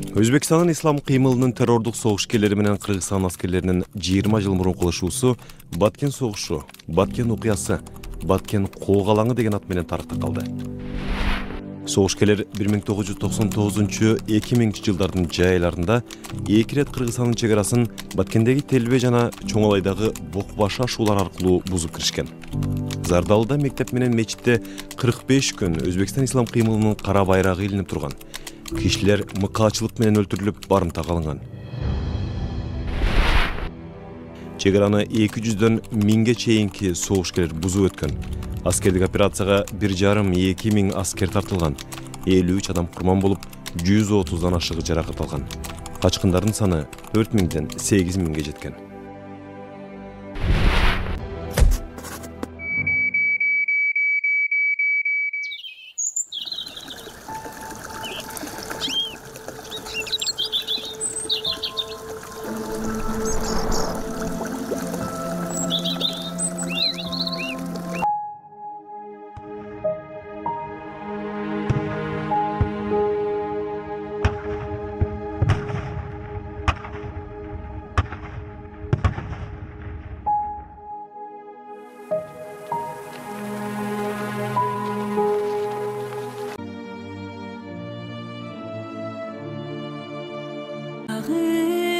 Өзбекстандын ислам кыймылынын террордук согушкерлери менен Кыргызстан аскерлеринин 20 жыл мурун кылышуусу Баткен согушу, Баткен окуясы, Баткен коогалаңы деген ат менен тарыхта калды. Согушкерлер 1999-2000 жылдардын жай айларында эки рет Кыргызстандын чегарасын Баткендеги Телбе жана Чоңалайдагы Бокбаша шуулар аркылуу бузуп киришкен. Зардалыда мектеп менен мечитте 45 күн Өзбекстан ислам кыймылынын кара байрагы илинип турган. Кишилер мыкаачылык менен өлтүрүлүп, барымта кылынган. Чегараны 200дөн 1000ге чейинки согушкерлер бузуп өткөн. Аскердик операцияга 1,5-2 миң аскер тартылган. 53 адам курман болуп, 130дан ашыгы жаракат алган. Качкындардын саны 4000ден 8000ге жеткен.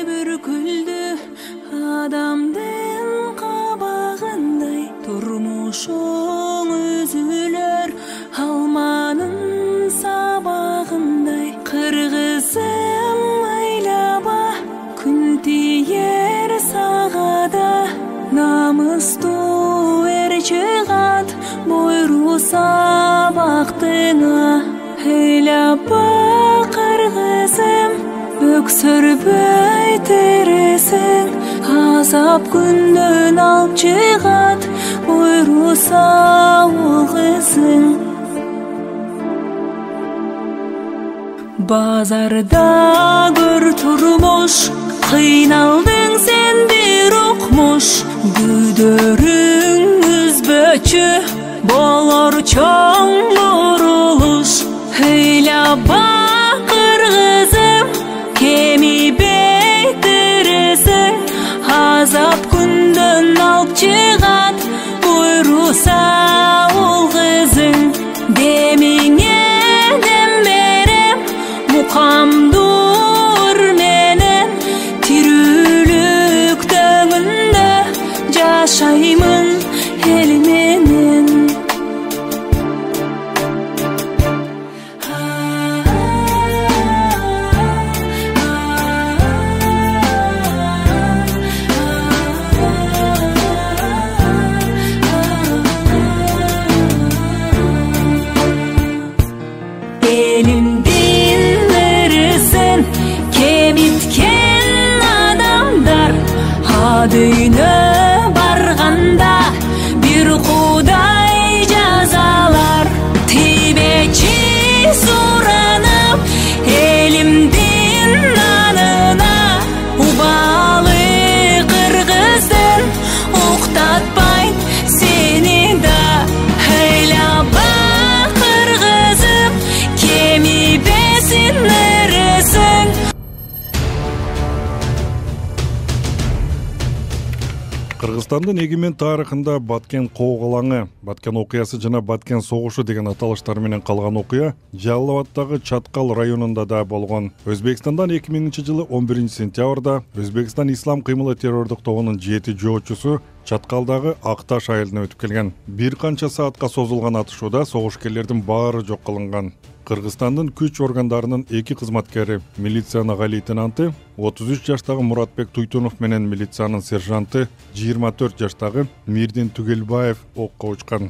Бүркүлдү адамдын кабагындай турмушуң үзүлөр алманын сабагындай кыргызым айлаба күн тиер сагада намыстуу эр чыгат бойру сабактыңа айлаба кыргызым өксөрбөй тересең азап күндөн алып чыгат буйруса ул кызың базарда көр турмуш кыйналдың сен бир укмуш күдөрүң үзбөчү болор чоң бурулуш ыйлаба кыргызым кеми бейтересең азап күндөн алып чыгат буйруса ул кызың демиңе дем берем мукамдуур менен тирүүлүктөңүндө жашаймын эл менен. Дүйнө барганда бир кудай жазалар тийбечи суранып элимдин нанына убалы кыргыздын уктатпайт сени да ыйлаба кыргызым кеми бесин нересең. Кыргызстандын эгемен тарыхында Баткен коогалаңы, Баткен окуясы жана Баткен согушу деген аталыштар менен калган окуя Жалал Абадтагы Чаткал районунда да болгон. Өзбекстандан 2000-жылы 11-сентябрда Өзбекстан ислам кыймылы террордук тобунун 7 жоочусу Чаткалдагы Акташ айылына өтүп келген. Бир канча саатка созулган атышууда согушкерлердин баары жок кылынган. Кыргызстандын күч органдарынын 2 кызматкери, милициянын ага лейтенанты 33 жаштагы Муратбек Туйтунов менен милициянын сержанты 24 жаштагы Мирдин Түгелбаев окко учкан.